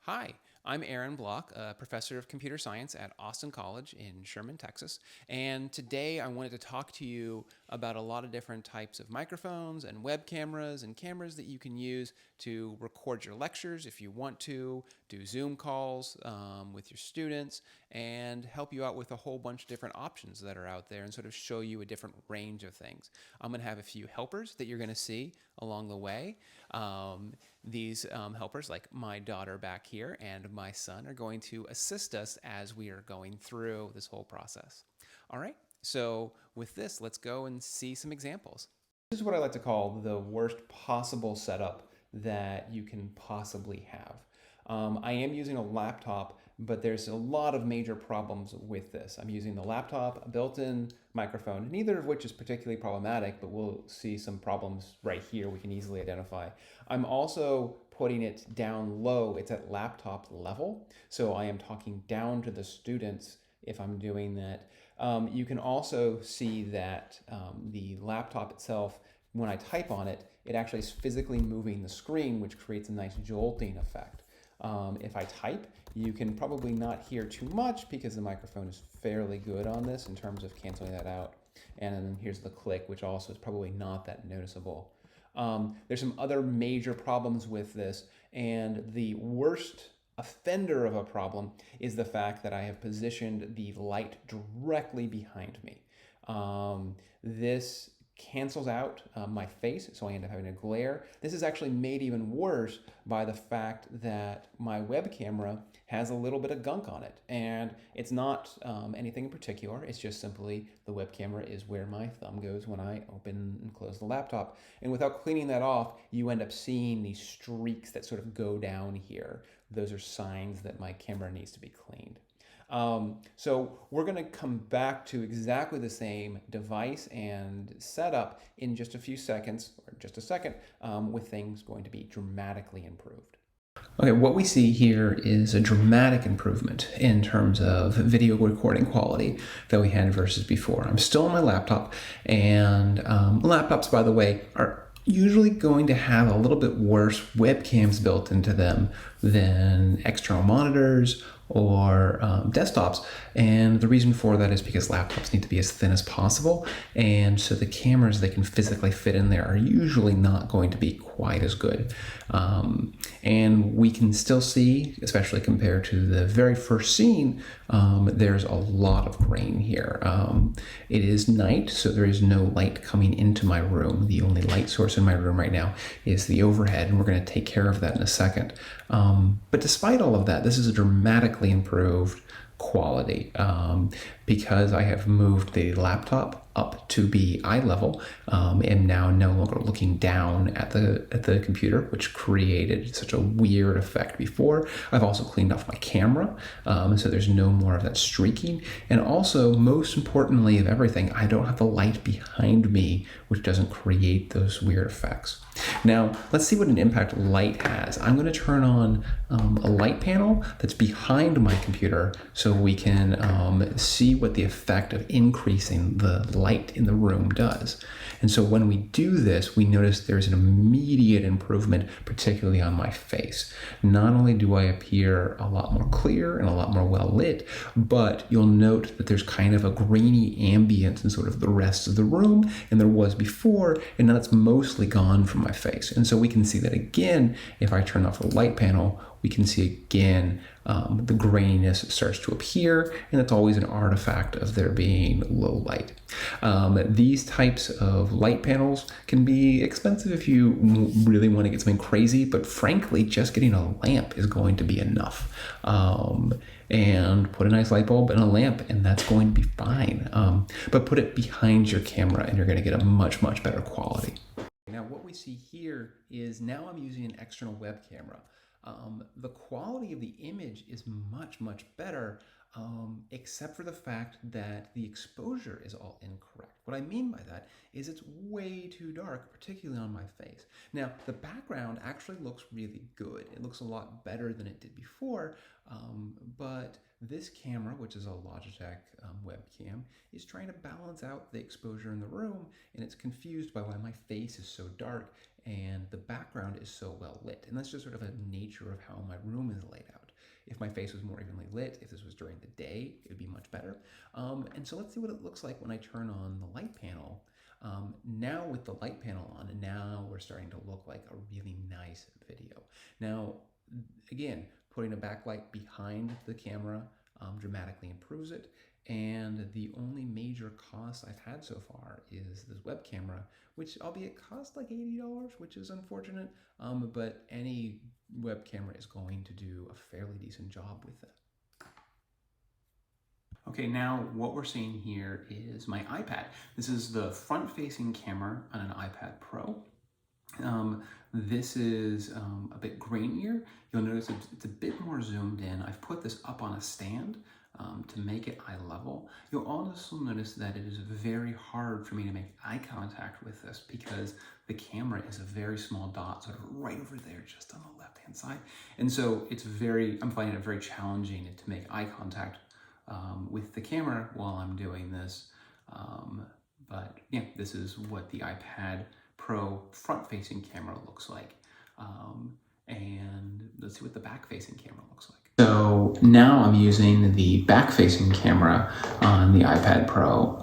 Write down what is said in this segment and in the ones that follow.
Hi, I'm Aaron Block, a professor of computer science at Austin College in Sherman, Texas. And today I wanted to talk to you about a lot of different types of microphones and web cameras and cameras that you can use to record your lectures if you want to, do Zoom calls with your students, and help you out with a whole bunch of different options that are out there and sort of show you a different range of things. I'm going to have a few helpers that you're going to see along the way. These helpers, like my daughter back here and my son, are going to assist us as we are going through this whole process. All right, so with this, let's go and see some examples. This is what I like to call the worst possible setup that you can possibly have. I am using a laptop, but there's a lot of major problems with this. I'm using the laptop, a built-in microphone, neither of which is particularly problematic, but we'll see some problems right here we can easily identify. I'm also putting it down low. It's at laptop level, so I am talking down to the students if I'm doing that. You can also see that the laptop itself, when I type on it, it actually is physically moving the screen, which creates a nice jolting effect. If I type, you can probably not hear too much because the microphone is fairly good on this in terms of canceling that out. And then here's the click, which also is probably not that noticeable. There's some other major problems with this, and the worst offender of a problem is the fact that I have positioned the light directly behind me. This cancels out my face, so I end up having a glare. This is actually made even worse by the fact that my web camera has a little bit of gunk on it, and it's not anything in particular. It's just simply the web camera is where my thumb goes when I open and close the laptop, and without cleaning that off, you end up seeing these streaks that sort of go down here. Those are signs that my camera needs to be cleaned. So we're going to come back to exactly the same device and setup in just a few seconds, or just a second, with things going to be dramatically improved. Okay, what we see here is a dramatic improvement in terms of video recording quality that we had versus before. I'm still on my laptop, and laptops, by the way, are usually going to have a little bit worse webcams built into them than external monitors or desktops. And the reason for that is because laptops need to be as thin as possible. And so the cameras they can physically fit in there are usually not going to be quite as good. And we can still see, especially compared to the very first scene, there's a lot of grain here. It is night, so there is no light coming into my room. The only light source in my room right now is the overhead, and we're going to take care of that in a second. But despite all of that, this is a dramatically improved quality because I have moved the laptop up to be eye level and now no longer looking down at the computer, which created such a weird effect before. I've also cleaned off my camera, so there's no more of that streaking. And also, most importantly of everything, I don't have the light behind me, which doesn't create those weird effects. Now, let's see what an impact light has. I'm going to turn on a light panel that's behind my computer so we can see what the effect of increasing the light in the room does. And so when we do this, we notice there's an immediate improvement, particularly on my face. Not only do I appear a lot more clear and a lot more well lit, but you'll note that there's kind of a grainy ambience in sort of the rest of the room, and there was before, and now it's mostly gone from my face. And so we can see that again, if I turn off the light panel, we can see again the graininess starts to appear, and that's always an artifact of there being low light. These types of light panels can be expensive if you really want to get something crazy, but frankly, just getting a lamp is going to be enough. And put a nice light bulb and a lamp, and that's going to be fine. But put it behind your camera, and you're going to get a much, much better quality. Now, what we see here is now I'm using an external web camera. The quality of the image is much, much better, except for the fact that the exposure is all incorrect. What I mean by that is it's way too dark, particularly on my face. Now, the background actually looks really good. It looks a lot better than it did before, but this camera, which is a Logitech webcam, is trying to balance out the exposure in the room, and it's confused by why my face is so dark and the background is so well lit. And that's just sort of a nature of how my room is laid out. if my face was more evenly lit. If this was during the day, it would be much better. And so let's see what it looks like when I turn on the light panel. Now with the light panel on, and now we're starting to look like a really nice video. Now, again, putting a backlight behind the camera dramatically improves it. And the only major cost I've had so far is this web camera, which albeit cost like $80, which is unfortunate, but any web camera is going to do a fairly decent job with it. Okay, now what we're seeing here is my iPad. This is the front-facing camera on an iPad Pro. This is a bit grainier. You'll notice it's a bit more zoomed in. I've put this up on a stand to make it eye level. You'll also notice that it is very hard for me to make eye contact with this because the camera is a very small dot, sort of right over there, just on the left-hand side. And so I'm finding it very challenging to make eye contact with the camera while I'm doing this. But yeah, this is what the iPad Pro front-facing camera looks like. And let's see what the back-facing camera looks like. So now I'm using the back-facing camera on the iPad Pro,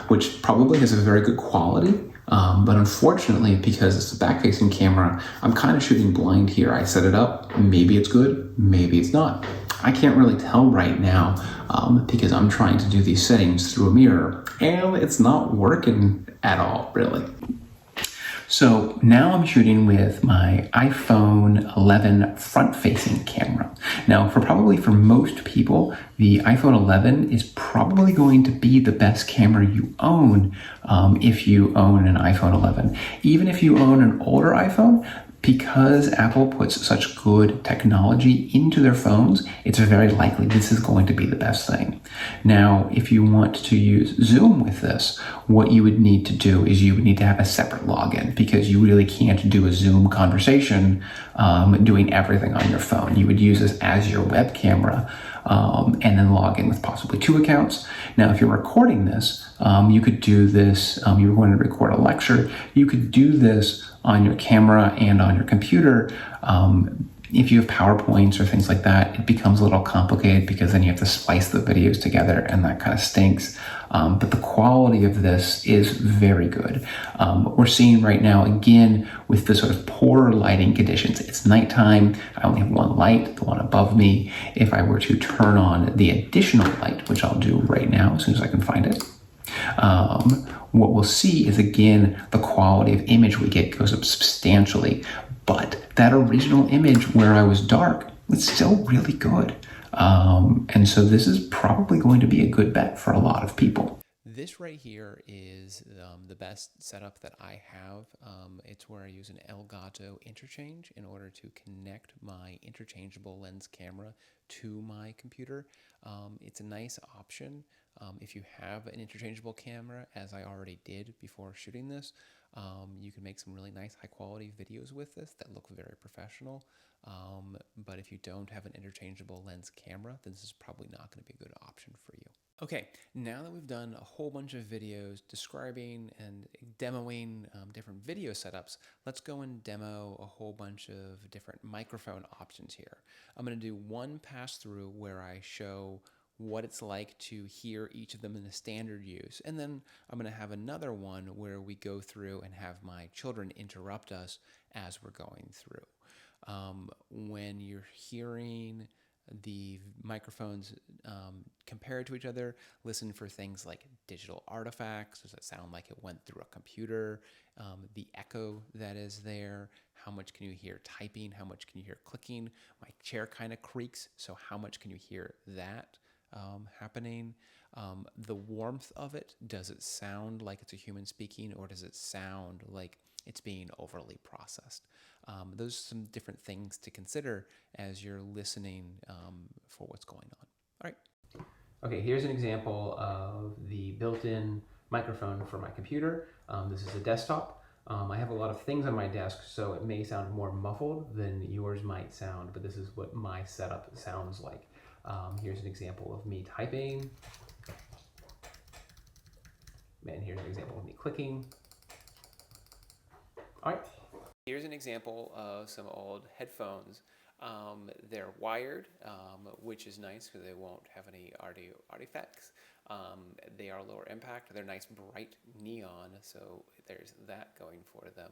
which probably has a very good quality. But unfortunately, because it's a back-facing camera, I'm kind of shooting blind here. I set it up, maybe it's good, maybe it's not. I can't really tell right now because I'm trying to do these settings through a mirror, and it's not working at all, really. So now I'm shooting with my iPhone 11 front-facing camera. Now, for most people, the iPhone 11 is probably going to be the best camera you own if you own an iPhone 11. Even if you own an older iPhone, because Apple puts such good technology into their phones, it's very likely this is going to be the best thing. Now, if you want to use Zoom with this, what you would need to do is you would need to have a separate login because you really can't do a Zoom conversation doing everything on your phone. You would use this as your web camera and then log in with possibly 2 accounts. Now, if you're recording this, you could do this, you were going to record a lecture, you could do this on your camera and on your computer. If you have PowerPoints or things like that, it becomes a little complicated because then you have to splice the videos together and that kind of stinks. But the quality of this is very good. What we're seeing right now, again, with the sort of poor lighting conditions, it's nighttime. I only have one light, the one above me. If I were to turn on the additional light, which I'll do right now as soon as I can find it, what we'll see is, again, the quality of image we get goes up substantially. But that original image where I was dark, it's still really good. And so this is probably going to be a good bet for a lot of people. This right here is the best setup that I have. It's where I use an Elgato interchange in order to connect my interchangeable lens camera to my computer. It's a nice option if you have an interchangeable camera, as I already did before shooting this. You can make some really nice high quality videos with this that look very professional. But if you don't have an interchangeable lens camera, then this is probably not going to be a good option for you. Okay, now that we've done a whole bunch of videos describing and demoing different video setups, let's go and demo a whole bunch of different microphone options here. I'm going to do one pass through where I show what it's like to hear each of them in a standard use. And then I'm going to have another one where we go through and have my children interrupt us as we're going through. When you're hearing the microphones compared to each other, listen for things like digital artifacts. Does it sound like it went through a computer? The echo that is there. How much can you hear typing? How much can you hear clicking? My chair kind of creaks, so how much can you hear that happening? The warmth of it, does it sound like it's a human speaking, or does it sound like it's being overly processed? Those are some different things to consider as you're listening for what's going on. All right. Okay, here's an example of the built-in microphone for my computer. This is a desktop. I have a lot of things on my desk, so it may sound more muffled than yours might sound, but this is what my setup sounds like. Here's an example of me typing. And here's an example of me clicking. All right. Here's an example of some old headphones. They're wired, which is nice because they won't have any audio artifacts. They are lower impact. They're nice bright neon, so there's that going for them.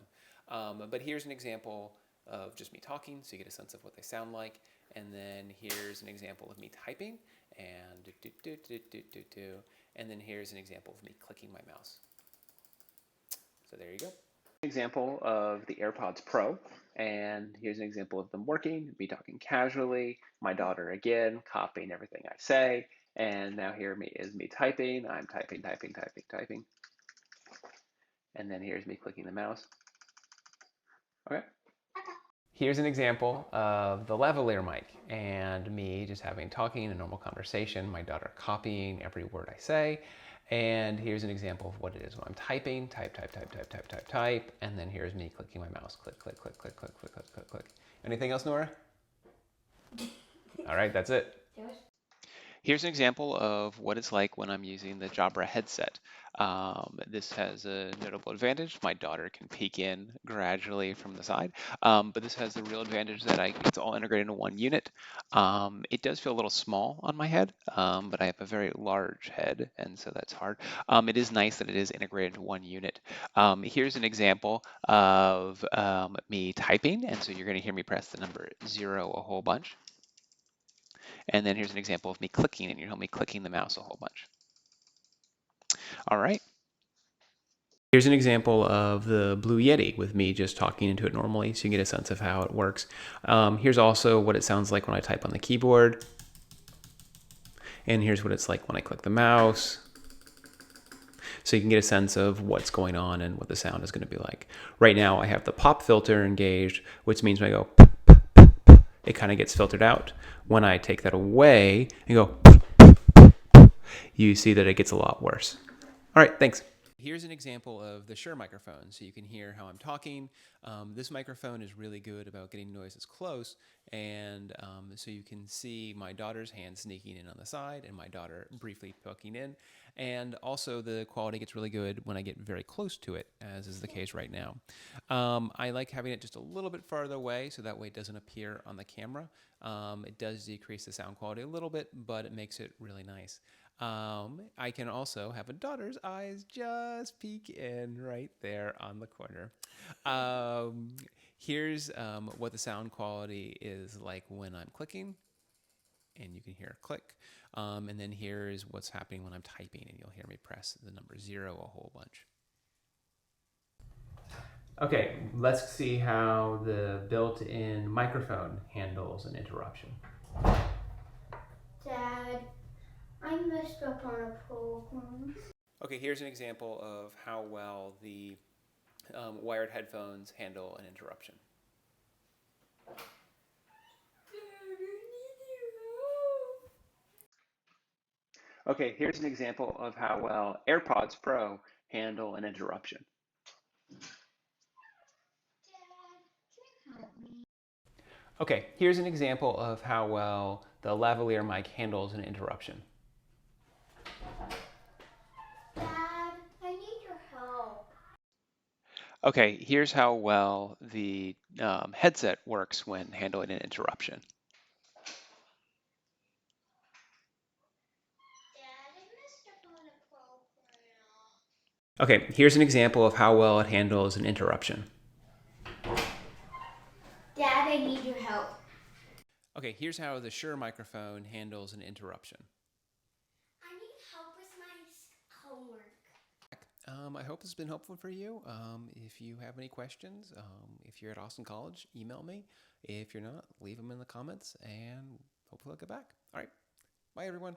But here's an example of just me talking, so you get a sense of what they sound like. And then here's an example of me typing, and and then here's an example of me clicking my mouse. So there you go. Example of the AirPods Pro, and here's an example of them working, me talking casually, my daughter again copying everything I say, and now here is me typing. I'm typing, and then here's me clicking the mouse. Okay. Here's an example of the lavalier mic and me just talking a normal conversation, my daughter copying every word I say. And here's an example of what it is when I'm typing, type, and then here's me clicking my mouse, click. Anything else, Nora? All right, that's it. Here's an example of what it's like when I'm using the Jabra headset. This has a notable advantage. My daughter can peek in gradually from the side, but this has the real advantage that it's all integrated into one unit. It does feel a little small on my head, but I have a very large head, and so that's hard. It is nice that it is integrated into one unit. Here's an example of me typing, and so you're going to hear me press the number 0 a whole bunch. And then here's an example of me clicking, and you'll hear me clicking the mouse a whole bunch. All right. Here's an example of the Blue Yeti with me just talking into it normally, so you get a sense of how it works. Here's also what it sounds like when I type on the keyboard. And here's what it's like when I click the mouse. So you can get a sense of what's going on and what the sound is going to be like. Right now I have the pop filter engaged, which means when I go it kind of gets filtered out. When I take that away and go, you see that it gets a lot worse. All right, thanks. Here's an example of the Shure microphone, so you can hear how I'm talking. This microphone is really good about getting noises close, and so you can see my daughter's hand sneaking in on the side and my daughter briefly poking in. And also the quality gets really good when I get very close to it, as is the case right now. I like having it just a little bit farther away so that way it doesn't appear on the camera. It does decrease the sound quality a little bit, but it makes it really nice. I can also have a daughter's eyes just peek in right there on the corner. Here's what the sound quality is like when I'm clicking, and you can hear a click. And then here's what's happening when I'm typing, and you'll hear me press the number 0 a whole bunch. Okay, let's see how the built-in microphone handles an interruption. Dad, I messed up on a program. Okay, here's an example of how well the wired headphones handle an interruption. Okay, here's an example of how well AirPods Pro handle an interruption. Okay, here's an example of how well the lavalier mic handles an interruption. Dad, I need your help. Okay, here's how well the headset works when handling an interruption. Dad, I messed up on a program. Okay, here's an example of how well it handles an interruption. Dad, I need your help. Okay, here's how the Shure microphone handles an interruption. I need help with my homework. I hope this has been helpful for you. If you have any questions, if you're at Austin College, email me. If you're not, leave them in the comments, and hopefully I'll get back. All right, bye everyone.